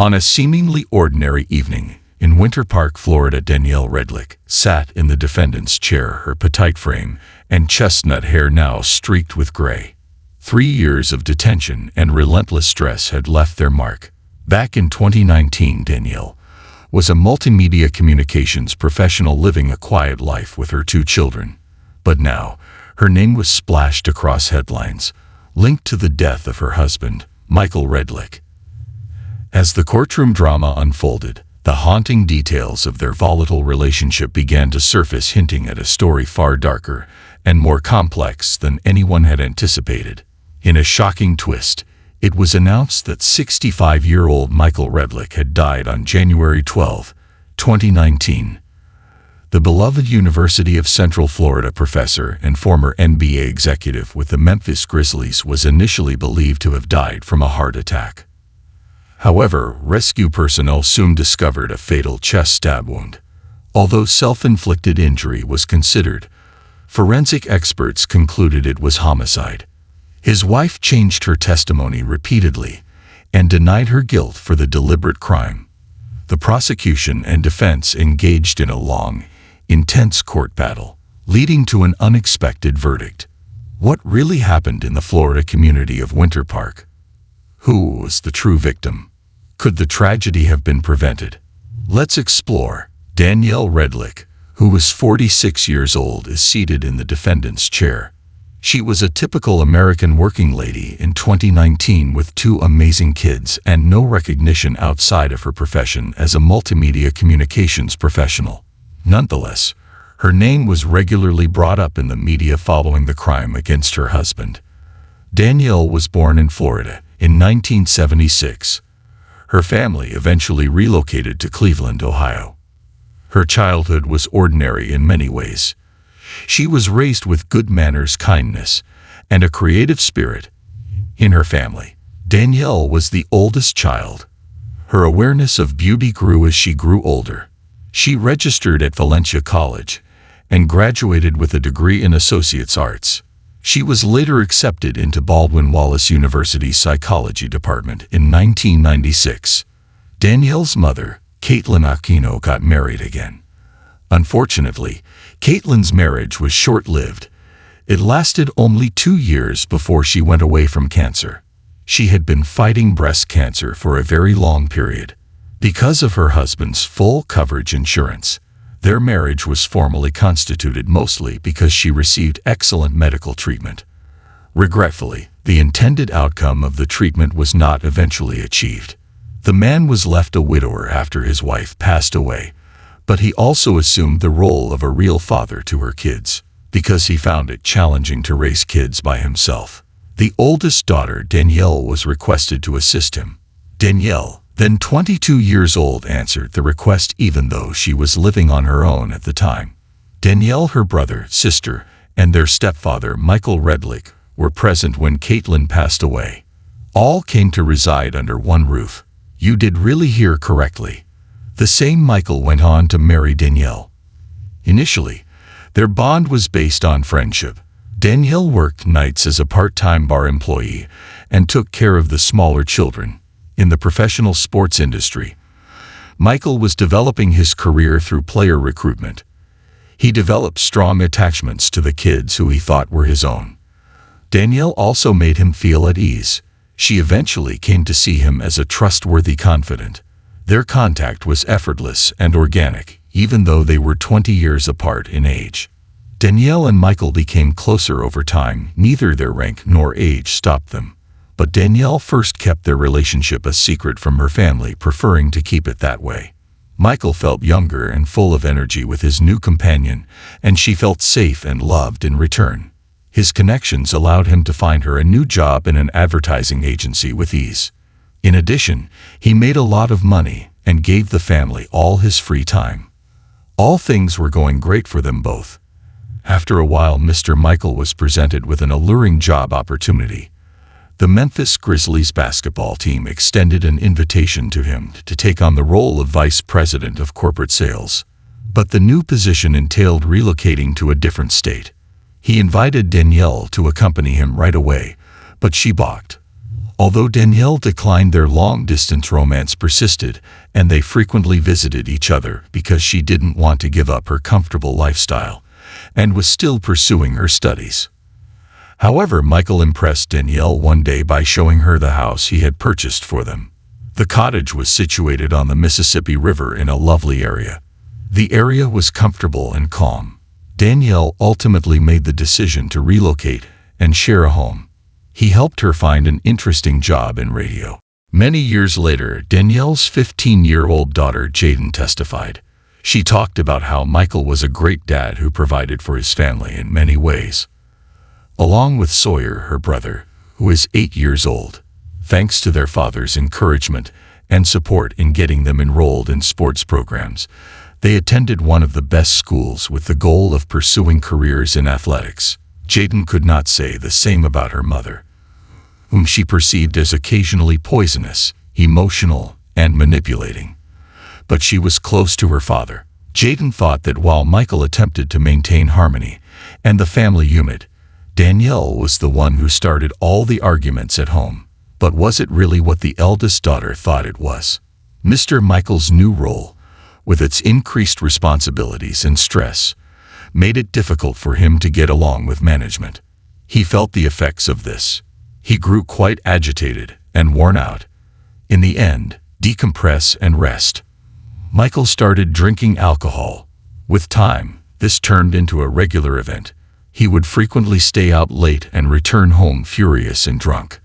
On a seemingly ordinary evening in Winter Park, Florida, Danielle Redlick sat in the defendant's chair, her petite frame and chestnut hair now streaked with gray. 3 years of detention and relentless stress had left their mark. Back in 2019, Danielle was a multimedia communications professional living a quiet life with her 2 children. But now, her name was splashed across headlines, linked to the death of her husband, Michael Redlick. As the courtroom drama unfolded, the haunting details of their volatile relationship began to surface, hinting at a story far darker and more complex than anyone had anticipated. In a shocking twist, it was announced that 65-year-old Michael Redlick had died on January 12, 2019. The beloved University of Central Florida professor and former NBA executive with the Memphis Grizzlies was initially believed to have died from a heart attack. However, rescue personnel soon discovered a fatal chest stab wound. Although self-inflicted injury was considered, forensic experts concluded it was homicide. His wife changed her testimony repeatedly and denied her guilt for the deliberate crime. The prosecution and defense engaged in a long, intense court battle, leading to an unexpected verdict. What really happened in the Florida community of Winter Park? Who was the true victim? Could the tragedy have been prevented? Let's explore. Danielle Redlick, who was 46 years old, is seated in the defendant's chair. She was a typical American working lady in 2019 with 2 amazing kids and no recognition outside of her profession as a multimedia communications professional. Nonetheless, her name was regularly brought up in the media following the crime against her husband. Danielle was born in Florida in 1976. Her family eventually relocated to Cleveland, Ohio. Her childhood was ordinary in many ways. She was raised with good manners, kindness, and a creative spirit. In her family, Danielle was the oldest child. Her awareness of beauty grew as she grew older. She registered at Valencia College and graduated with a degree in Associate's Arts. She was later accepted into Baldwin Wallace University's psychology department in 1996. Danielle's mother, Caitlin Aquino, got married again. Unfortunately, Caitlin's marriage was short-lived. It lasted only 2 years before she went away from cancer. She had been fighting breast cancer for a very long period. Because of her husband's full coverage insurance, their marriage was formally constituted mostly because she received excellent medical treatment. Regretfully, the intended outcome of the treatment was not eventually achieved. The man was left a widower after his wife passed away, but he also assumed the role of a real father to her kids, because he found it challenging to raise kids by himself. The oldest daughter, Danielle, was requested to assist him. Danielle, then 22 years old, answered the request even though she was living on her own at the time. Danielle, her brother, sister, and their stepfather, Michael Redlick, were present when Caitlin passed away. All came to reside under one roof. You did really hear correctly. The same Michael went on to marry Danielle. Initially, their bond was based on friendship. Danielle worked nights as a part-time bar employee and took care of the smaller children. In the professional sports industry, Michael was developing his career through player recruitment. He developed strong attachments to the kids who he thought were his own. Danielle also made him feel at ease. She eventually came to see him as a trustworthy confidant. Their contact was effortless and organic, even though they were 20 years apart in age. Danielle and Michael became closer over time. Neither their rank nor age stopped them. But Danielle first kept their relationship a secret from her family, preferring to keep it that way. Michael felt younger and full of energy with his new companion, and she felt safe and loved in return. His connections allowed him to find her a new job in an advertising agency with ease. In addition, he made a lot of money and gave the family all his free time. All things were going great for them both. After a while, Mr. Michael was presented with an alluring job opportunity. The Memphis Grizzlies basketball team extended an invitation to him to take on the role of vice president of corporate sales. But the new position entailed relocating to a different state. He invited Danielle to accompany him right away, but she balked. Although Danielle declined, their long-distance romance persisted, and they frequently visited each other because she didn't want to give up her comfortable lifestyle and was still pursuing her studies. However, Michael impressed Danielle one day by showing her the house he had purchased for them. The cottage was situated on the Mississippi River in a lovely area. The area was comfortable and calm. Danielle ultimately made the decision to relocate and share a home. He helped her find an interesting job in radio. Many years later, Danielle's 15-year-old daughter Jaden testified. She talked about how Michael was a great dad who provided for his family in many ways. Along with Sawyer, her brother, who is 8 years old, thanks to their father's encouragement and support in getting them enrolled in sports programs, they attended one of the best schools with the goal of pursuing careers in athletics. Jaden could not say the same about her mother, whom she perceived as occasionally poisonous, emotional, and manipulating. But she was close to her father. Jaden thought that while Michael attempted to maintain harmony and the family unit, Danielle was the one who started all the arguments at home. But was it really what the eldest daughter thought it was? Mr. Michael's new role, with its increased responsibilities and stress, made it difficult for him to get along with management. He felt the effects of this. He grew quite agitated and worn out. In the end, decompress and rest. Michael started drinking alcohol. With time, this turned into a regular event. He would frequently stay out late and return home furious and drunk.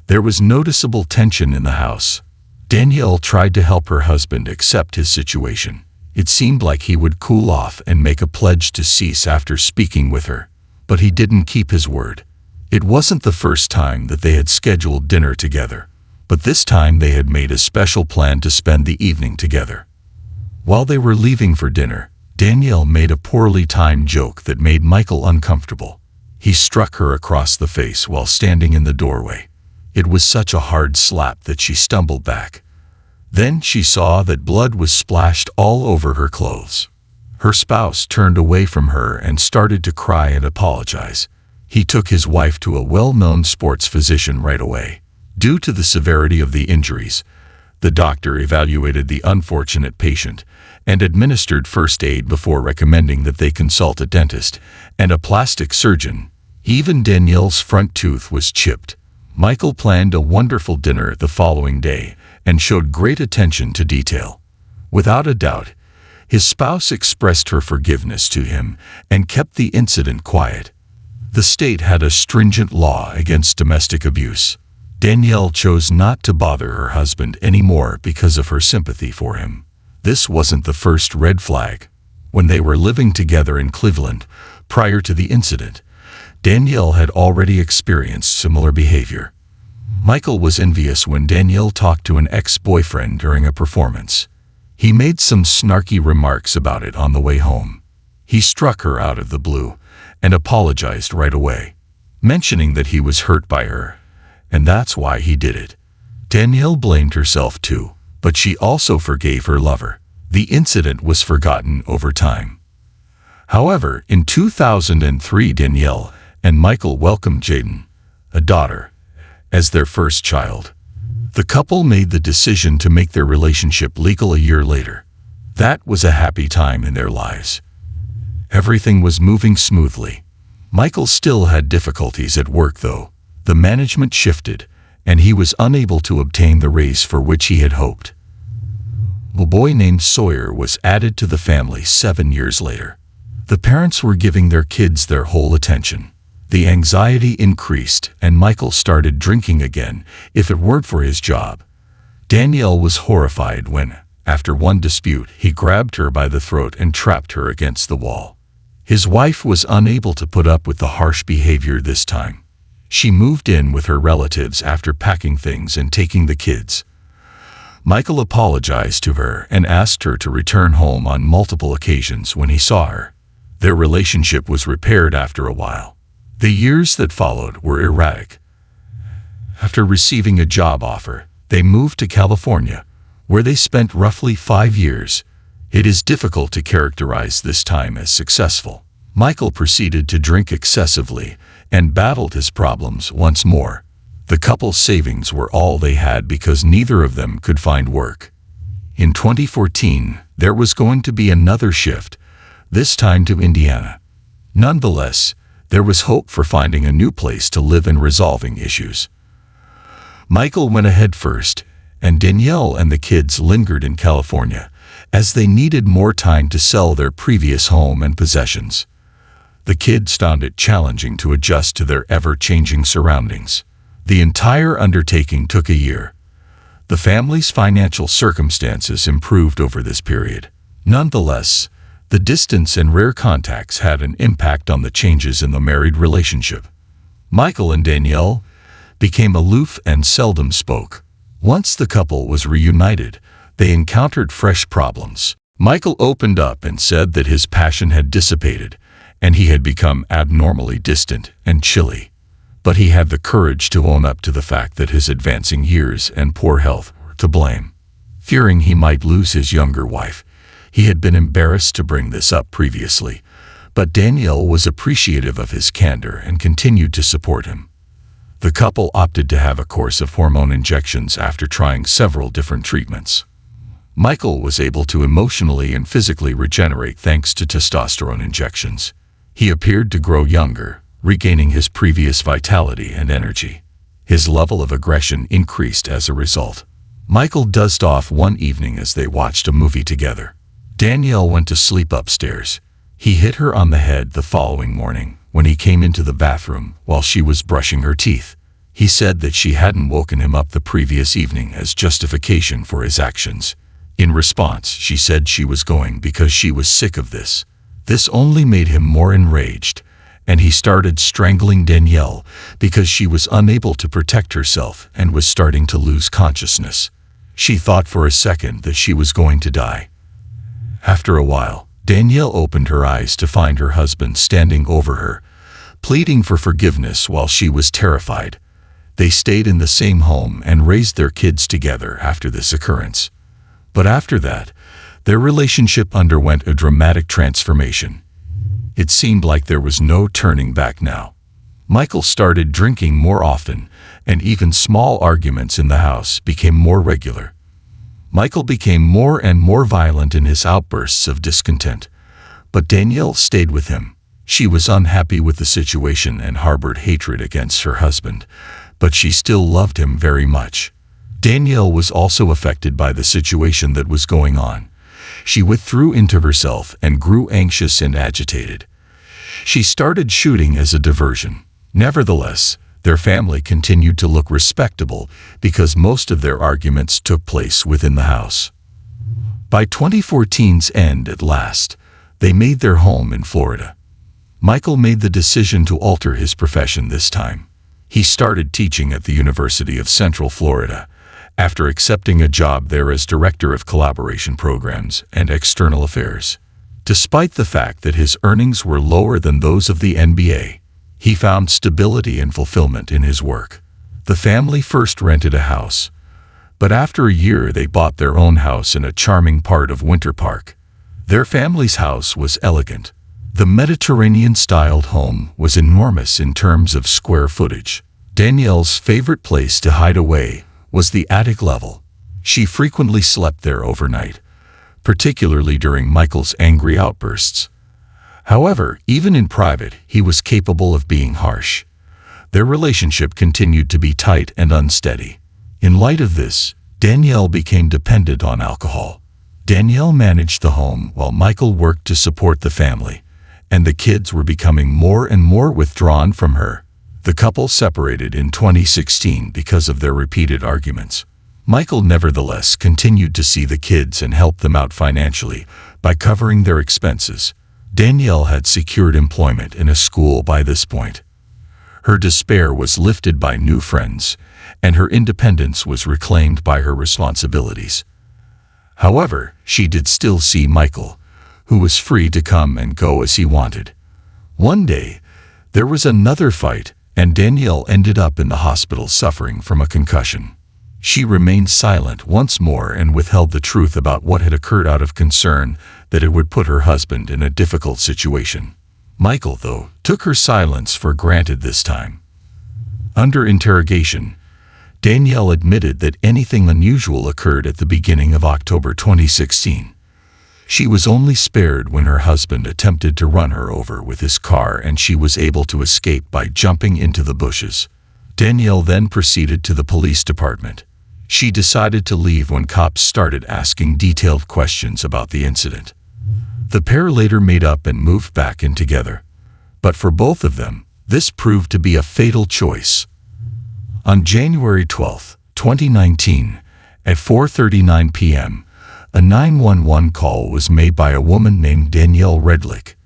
There was noticeable tension in the house. Danielle tried to help her husband accept his situation. It seemed like he would cool off and make a pledge to cease after speaking with her, but he didn't keep his word. It wasn't the first time that they had scheduled dinner together, but this time they had made a special plan to spend the evening together. While they were leaving for dinner, Danielle made a poorly timed joke that made Michael uncomfortable. He struck her across the face while standing in the doorway. It was such a hard slap that she stumbled back. Then she saw that blood was splashed all over her clothes. Her spouse turned away from her and started to cry and apologize. He took his wife to a well-known sports physician right away. Due to the severity of the injuries, the doctor evaluated the unfortunate patient and administered first aid before recommending that they consult a dentist and a plastic surgeon. Even Danielle's front tooth was chipped. Michael planned a wonderful dinner the following day and showed great attention to detail. Without a doubt, his spouse expressed her forgiveness to him and kept the incident quiet. The state had a stringent law against domestic abuse. Danielle chose not to bother her husband anymore because of her sympathy for him. This wasn't the first red flag. When they were living together in Cleveland, prior to the incident, Danielle had already experienced similar behavior. Michael was envious when Danielle talked to an ex-boyfriend during a performance. He made some snarky remarks about it on the way home. He struck her out of the blue and apologized right away, mentioning that he was hurt by her, and that's why he did it. Danielle blamed herself too, but she also forgave her lover. The incident was forgotten over time. However, in 2003, Danielle and Michael welcomed Jaden, a daughter, as their first child. The couple made the decision to make their relationship legal a year later. That was a happy time in their lives. Everything was moving smoothly. Michael still had difficulties at work though. The management shifted, and he was unable to obtain the raise for which he had hoped. A boy named Sawyer was added to the family 7 years later. The parents were giving their kids their whole attention. The anxiety increased, and Michael started drinking again, if it weren't for his job. Danielle was horrified when, after one dispute, he grabbed her by the throat and trapped her against the wall. His wife was unable to put up with the harsh behavior this time. She moved in with her relatives after packing things and taking the kids. Michael apologized to her and asked her to return home on multiple occasions when he saw her. Their relationship was repaired after a while. The years that followed were erratic. After receiving a job offer, they moved to California, where they spent roughly 5 years. It is difficult to characterize this time as successful. Michael proceeded to drink excessively and battled his problems once more. The couple's savings were all they had because neither of them could find work. In 2014, there was going to be another shift, this time to Indiana. Nonetheless, there was hope for finding a new place to live and resolving issues. Michael went ahead first, and Danielle and the kids lingered in California, as they needed more time to sell their previous home and possessions. The kids found it challenging to adjust to their ever-changing surroundings. The entire undertaking took a year. The family's financial circumstances improved over this period. Nonetheless, the distance and rare contacts had an impact on the changes in the married relationship. Michael and Danielle became aloof and seldom spoke. Once the couple was reunited, they encountered fresh problems. Michael opened up and said that his passion had dissipated, and he had become abnormally distant and chilly. But he had the courage to own up to the fact that his advancing years and poor health were to blame. Fearing he might lose his younger wife, he had been embarrassed to bring this up previously, but Danielle was appreciative of his candor and continued to support him. The couple opted to have a course of hormone injections after trying several different treatments. Michael was able to emotionally and physically regenerate thanks to testosterone injections. He appeared to grow younger, regaining his previous vitality and energy. His level of aggression increased as a result. Michael dozed off one evening as they watched a movie together. Danielle went to sleep upstairs. He hit her on the head the following morning when he came into the bathroom while she was brushing her teeth. He said that she hadn't woken him up the previous evening as justification for his actions. In response, she said she was going because she was sick of this. This only made him more enraged, and he started strangling Danielle because she was unable to protect herself and was starting to lose consciousness. She thought for a second that she was going to die. After a while, Danielle opened her eyes to find her husband standing over her, pleading for forgiveness while she was terrified. They stayed in the same home and raised their kids together after this occurrence. But after that, their relationship underwent a dramatic transformation. It seemed like there was no turning back now. Michael started drinking more often, and even small arguments in the house became more regular. Michael became more and more violent in his outbursts of discontent, but Danielle stayed with him. She was unhappy with the situation and harbored hatred against her husband, but she still loved him very much. Danielle was also affected by the situation that was going on. She withdrew into herself and grew anxious and agitated. She started shooting as a diversion. Nevertheless, their family continued to look respectable because most of their arguments took place within the house. By 2014's end at last, they made their home in Florida. Michael made the decision to alter his profession this time. He started teaching at the University of Central Florida, after accepting a job there as Director of Collaboration Programs and External Affairs. Despite the fact that his earnings were lower than those of the NBA, he found stability and fulfillment in his work. The family first rented a house, but after a year they bought their own house in a charming part of Winter Park. Their family's house was elegant. The Mediterranean-styled home was enormous in terms of square footage. Danielle's favorite place to hide away was the attic level. She frequently slept there overnight, particularly during Michael's angry outbursts. However, even in private, he was capable of being harsh. Their relationship continued to be tight and unsteady. In light of this, Danielle became dependent on alcohol. Danielle managed the home while Michael worked to support the family, and the kids were becoming more and more withdrawn from her. The couple separated in 2016 because of their repeated arguments. Michael nevertheless continued to see the kids and help them out financially by covering their expenses. Danielle had secured employment in a school by this point. Her despair was lifted by new friends, and her independence was reclaimed by her responsibilities. However, she did still see Michael, who was free to come and go as he wanted. One day, there was another fight, and Danielle ended up in the hospital suffering from a concussion. She remained silent once more and withheld the truth about what had occurred out of concern that it would put her husband in a difficult situation. Michael, though, took her silence for granted this time. Under interrogation, Danielle admitted that anything unusual occurred at the beginning of October 2016. She was only spared when her husband attempted to run her over with his car and she was able to escape by jumping into the bushes. Danielle then proceeded to the police department. She decided to leave when cops started asking detailed questions about the incident. The pair later made up and moved back in together. But for both of them, this proved to be a fatal choice. On January 12, 2019, at 4:39 p.m., a 911 call was made by a woman named Danielle Redlick.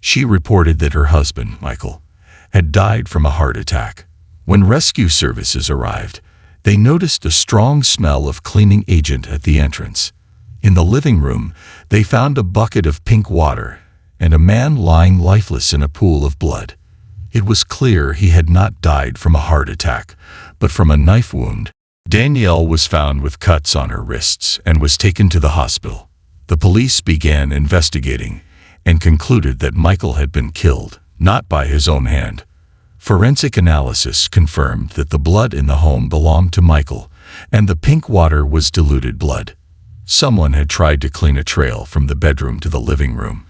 She reported that her husband, Michael, had died from a heart attack. When rescue services arrived, they noticed a strong smell of cleaning agent at the entrance. In the living room, they found a bucket of pink water and a man lying lifeless in a pool of blood. It was clear he had not died from a heart attack, but from a knife wound. Danielle was found with cuts on her wrists and was taken to the hospital. The police began investigating and concluded that Michael had been killed, not by his own hand. Forensic analysis confirmed that the blood in the home belonged to Michael, and the pink water was diluted blood. Someone had tried to clean a trail from the bedroom to the living room,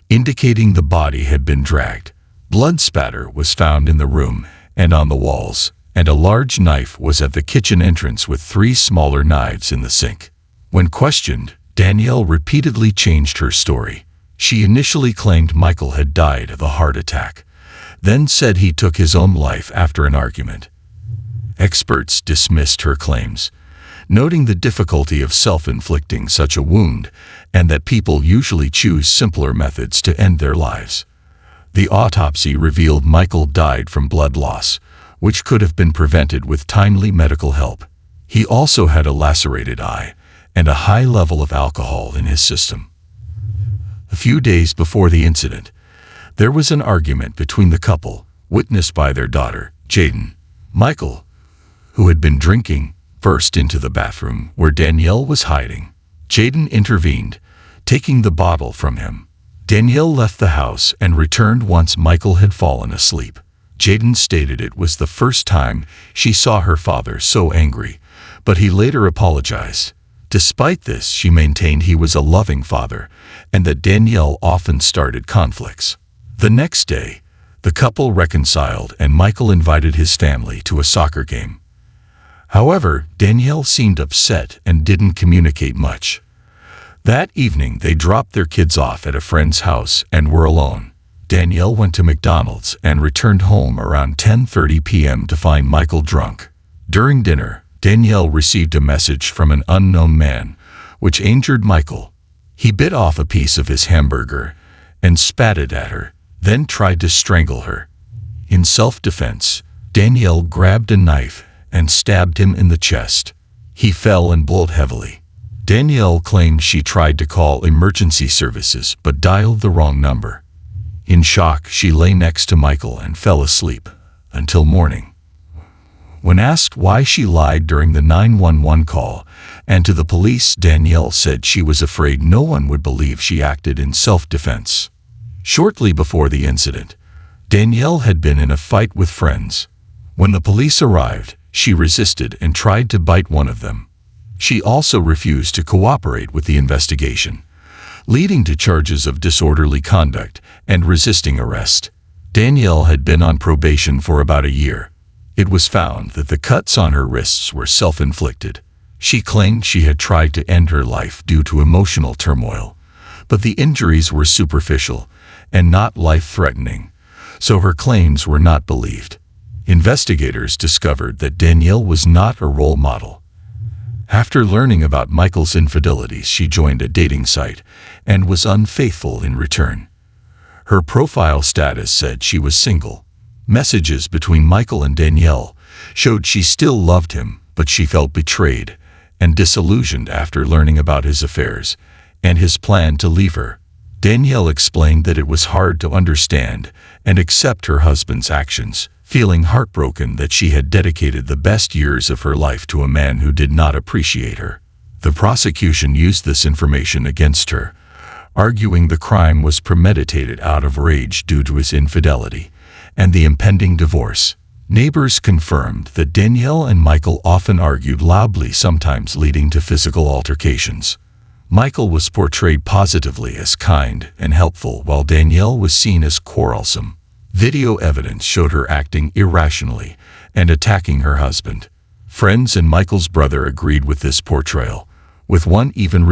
indicating the body had been dragged. Blood spatter was found in the room and on the walls, and a large knife was at the kitchen entrance with 3 smaller knives in the sink. When questioned, Danielle repeatedly changed her story. She initially claimed Michael had died of a heart attack, then said he took his own life after an argument. Experts dismissed her claims, noting the difficulty of self-inflicting such a wound and that people usually choose simpler methods to end their lives. The autopsy revealed Michael died from blood loss, which could have been prevented with timely medical help. He also had a lacerated eye and a high level of alcohol in his system. A few days before the incident, there was an argument between the couple, witnessed by their daughter, Jaden. Michael, who had been drinking, burst into the bathroom where Danielle was hiding. Jaden intervened, taking the bottle from him. Danielle left the house and returned once Michael had fallen asleep. Jaden stated it was the first time she saw her father so angry, but he later apologized. Despite this, she maintained he was a loving father and that Danielle often started conflicts. The next day, the couple reconciled and Michael invited his family to a soccer game. However, Danielle seemed upset and didn't communicate much. That evening, they dropped their kids off at a friend's house and were alone. Danielle went to McDonald's and returned home around 10:30 p.m. to find Michael drunk. During dinner, Danielle received a message from an unknown man, which injured Michael. He bit off a piece of his hamburger and spat it at her, then tried to strangle her. In self-defense, Danielle grabbed a knife and stabbed him in the chest. He fell and bled heavily. Danielle claimed she tried to call emergency services but dialed the wrong number. In shock, she lay next to Michael and fell asleep until morning. When asked why she lied during the 911 call and to the police, Danielle said she was afraid no one would believe she acted in self-defense. Shortly before the incident, Danielle had been in a fight with friends. When the police arrived, she resisted and tried to bite one of them. She also refused to cooperate with the investigation, leading to charges of disorderly conduct and resisting arrest. Danielle had been on probation for about a year. It was found that the cuts on her wrists were self-inflicted. She claimed she had tried to end her life due to emotional turmoil, but the injuries were superficial and not life-threatening, so her claims were not believed. Investigators discovered that Danielle was not a role model. After learning about Michael's infidelities, she joined a dating site and was unfaithful in return. Her profile status said she was single. Messages between Michael and Danielle showed she still loved him, but she felt betrayed and disillusioned after learning about his affairs and his plan to leave her. Danielle explained that it was hard to understand and accept her husband's actions, feeling heartbroken that she had dedicated the best years of her life to a man who did not appreciate her. The prosecution used this information against her, arguing the crime was premeditated out of rage due to his infidelity and the impending divorce. Neighbors confirmed that Danielle and Michael often argued loudly, sometimes leading to physical altercations. Michael was portrayed positively as kind and helpful, while Danielle was seen as quarrelsome. Video evidence showed her acting irrationally and attacking her husband. Friends and Michael's brother agreed with this portrayal, with one even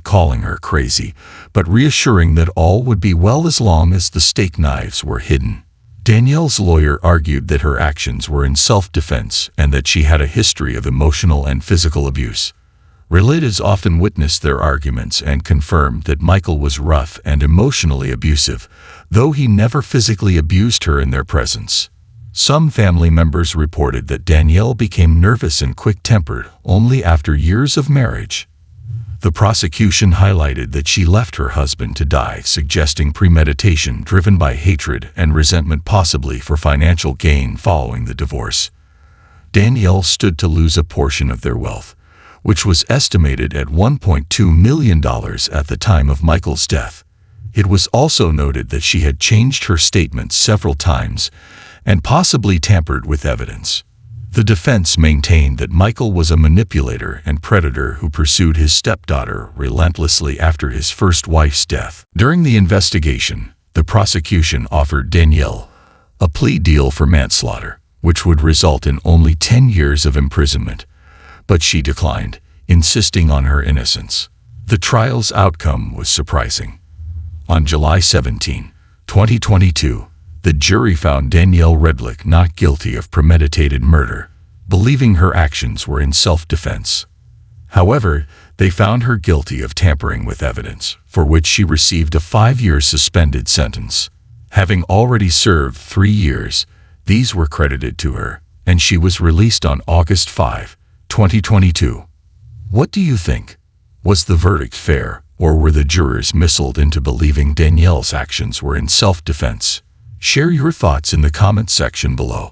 calling her crazy, but reassuring that all would be well as long as the steak knives were hidden. Danielle's lawyer argued that her actions were in self-defense and that she had a history of emotional and physical abuse. Relatives often witnessed their arguments and confirmed that Michael was rough and emotionally abusive, though he never physically abused her in their presence. Some family members reported that Danielle became nervous and quick-tempered only after years of marriage. The prosecution highlighted that she left her husband to die, suggesting premeditation driven by hatred and resentment, possibly for financial gain following the divorce. Danielle stood to lose a portion of their wealth, which was estimated at $1.2 million at the time of Michael's death. It was also noted that she had changed her statements several times and possibly tampered with evidence. The defense maintained that Michael was a manipulator and predator who pursued his stepdaughter relentlessly after his first wife's death. During the investigation, the prosecution offered Danielle a plea deal for manslaughter, which would result in only 10 years of imprisonment, but she declined, insisting on her innocence. The trial's outcome was surprising. On July 17, 2022, the jury found Danielle Redlich not guilty of premeditated murder, believing her actions were in self-defense. However, they found her guilty of tampering with evidence, for which she received a 5-year suspended sentence. Having already served 3 years, these were credited to her, and she was released on August 5, 2022. What do you think? Was the verdict fair, or were the jurors misled into believing Danielle's actions were in self-defense? Share your thoughts in the comments section below.